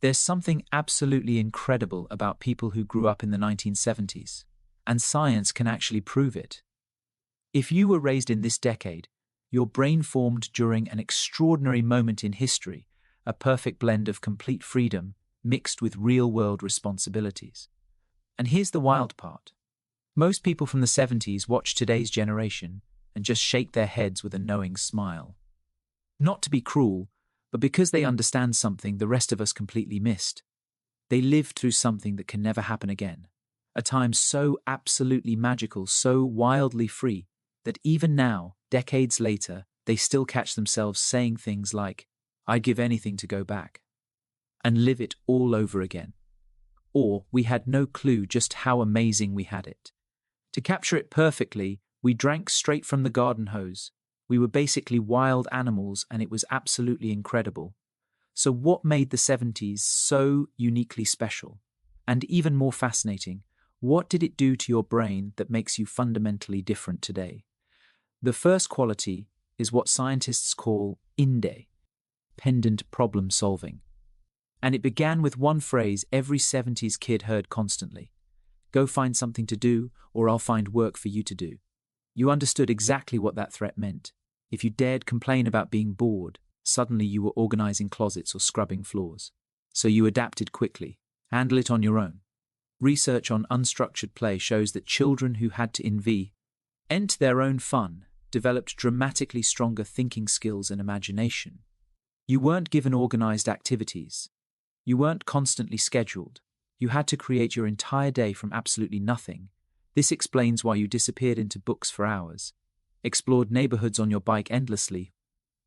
There's something absolutely incredible about people who grew up in the 1970s, and science can actually prove it. If you were raised in this decade, your brain formed during an extraordinary moment in history, a perfect blend of complete freedom mixed with real-world responsibilities. And here's the wild part. Most people from the 70s watch today's generation and just shake their heads with a knowing smile. Not to be cruel, but because they understand something the rest of us completely missed. They lived through something that can never happen again. A time so absolutely magical, so wildly free, that even now, decades later, they still catch themselves saying things like, "I'd give anything to go back," and live it all over again. Or, "We had no clue just how amazing we had it. To capture it perfectly, we drank straight from the garden hose. We were basically wild animals and it was absolutely incredible." So what made the 70s so uniquely special? And even more fascinating, what did it do to your brain that makes you fundamentally different today? The first quality is what scientists call independent problem solving. And it began with one phrase every 70s kid heard constantly: "Go find something to do, or I'll find work for you to do." You understood exactly what that threat meant. If you dared complain about being bored, suddenly you were organizing closets or scrubbing floors. So you adapted quickly. Handle it on your own. Research on unstructured play shows that children who had to invent their own fun developed dramatically stronger thinking skills and imagination. You weren't given organized activities. You weren't constantly scheduled. You had to create your entire day from absolutely nothing. This explains why you disappeared into books for hours, explored neighborhoods on your bike endlessly,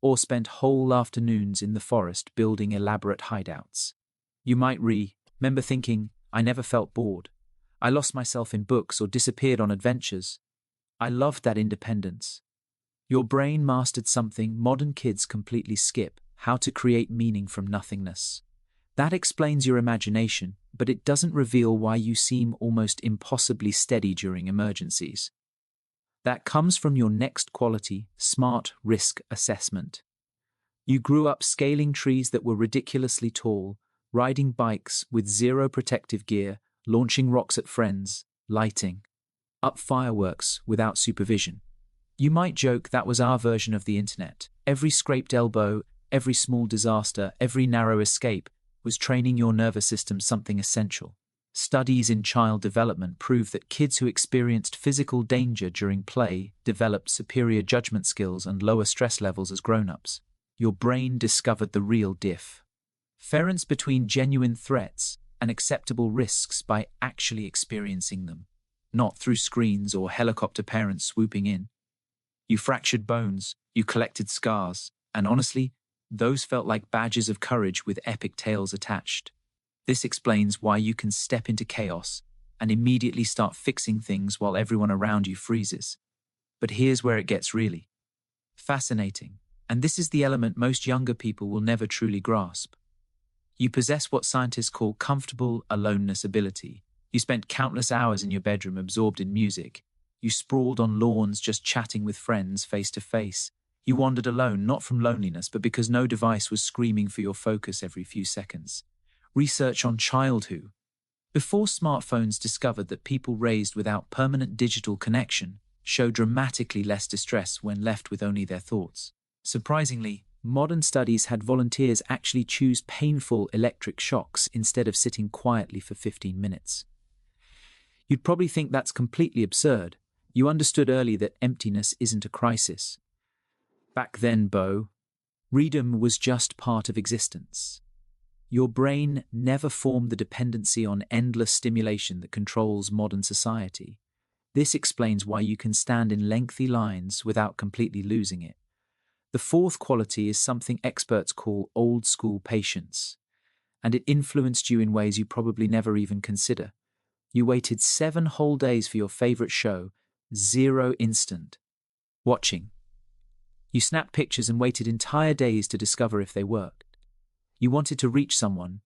or spent whole afternoons in the forest building elaborate hideouts. You might remember thinking, "I never felt bored. I lost myself in books or disappeared on adventures." I loved that independence. Your brain mastered something modern kids completely skip: how to create meaning from nothingness. That explains your imagination, but it doesn't reveal why you seem almost impossibly steady during emergencies. That comes from your next quality: smart risk assessment. You grew up scaling trees that were ridiculously tall, riding bikes with zero protective gear, launching rocks at friends, lighting up fireworks without supervision. You might joke that was our version of the internet. Every scraped elbow, every small disaster, every narrow escape was training your nervous system something essential. Studies in child development prove that kids who experienced physical danger during play developed superior judgment skills and lower stress levels as grown-ups. Your brain discovered the real difference between genuine threats and acceptable risks by actually experiencing them, not through screens or helicopter parents swooping in. You fractured bones, you collected scars, and honestly, those felt like badges of courage with epic tales attached. This explains why you can step into chaos and immediately start fixing things while everyone around you freezes. But here's where it gets really fascinating, and this is the element most younger people will never truly grasp. You possess what scientists call comfortable aloneness ability. You spent countless hours in your bedroom absorbed in music. You sprawled on lawns just chatting with friends face to face. You wandered alone, not from loneliness, but because no device was screaming for your focus every few seconds. Research on childhood. Before smartphones discovered that people raised without permanent digital connection show dramatically less distress when left with only their thoughts. Surprisingly, modern studies had volunteers actually choose painful electric shocks instead of sitting quietly for 15 minutes. You'd probably think that's completely absurd. You understood early that emptiness isn't a crisis. Back then, freedom was just part of existence. Your brain never formed the dependency on endless stimulation that controls modern society. This explains why you can stand in lengthy lines without completely losing it. The fourth quality is something experts call old-school patience, and it influenced you in ways you probably never even consider. You waited 7 whole days for your favorite show, 0 instant watching. You snapped pictures and waited entire days to discover if they worked. You wanted to reach someone.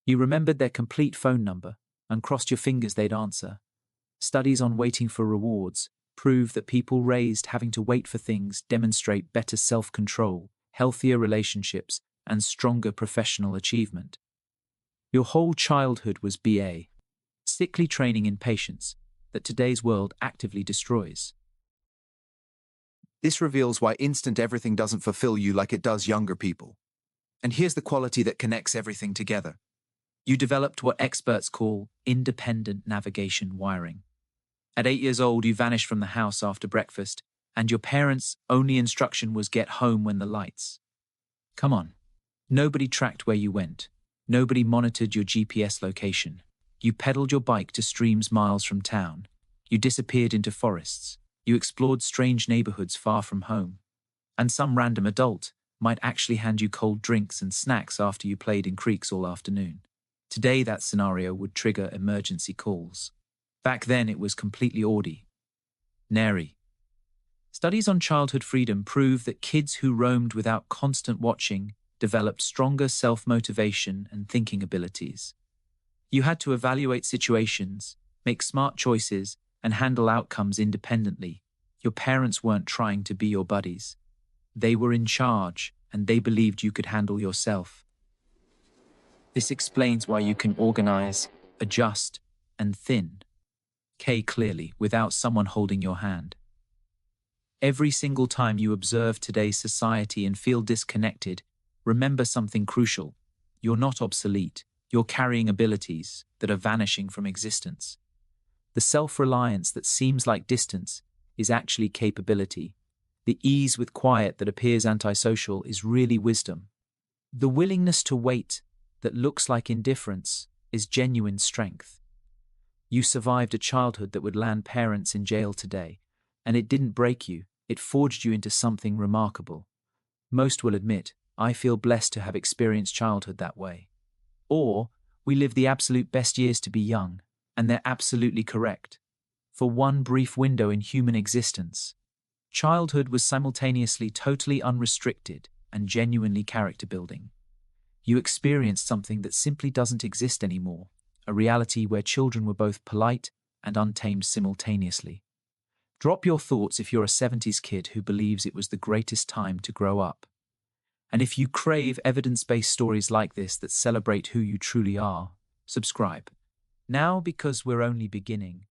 You remembered their complete phone number and crossed your fingers they'd answer. Studies on waiting for rewards prove that people raised having to wait for things demonstrate better self-control, healthier relationships, and stronger professional achievement. Your whole childhood was BA, sickly training in patience that today's world actively destroys. This reveals why instant everything doesn't fulfill you like it does younger people. And here's the quality that connects everything together. You developed what experts call independent navigation wiring. At 8 years old, you vanished from the house after breakfast, and your parents' only instruction was get home when the lights. Come on. Nobody tracked where you went. Nobody monitored your GPS location. You pedaled your bike to streams miles from town. You disappeared into forests. You explored strange neighborhoods far from home. And some random adult might actually hand you cold drinks and snacks after you played in creeks all afternoon. Today, that scenario would trigger emergency calls. Back then, it was completely ordinary. Studies on childhood freedom prove that kids who roamed without constant watching developed stronger self-motivation and thinking abilities. You had to evaluate situations, make smart choices, and handle outcomes independently. Your parents weren't trying to be your buddies. They were in charge, and they believed you could handle yourself. This explains why you can organize, adjust, and think clearly without someone holding your hand. Every single time you observe today's society and feel disconnected, remember something crucial. You're not obsolete. You're carrying abilities that are vanishing from existence. The self-reliance that seems like distance is actually capability. The ease with quiet that appears antisocial is really wisdom. The willingness to wait that looks like indifference is genuine strength. You survived a childhood that would land parents in jail today, and it didn't break you, it forged you into something remarkable. Most will admit, I feel blessed to have experienced childhood that way. Or, we live the absolute best years to be young, and they're absolutely correct. For one brief window in human existence, childhood was simultaneously totally unrestricted and genuinely character building. You experienced something that simply doesn't exist anymore, a reality where children were both polite and untamed simultaneously. Drop your thoughts if you're a 70s kid who believes it was the greatest time to grow up. And if you crave evidence-based stories like this that celebrate who you truly are, subscribe. Now, because we're only beginning,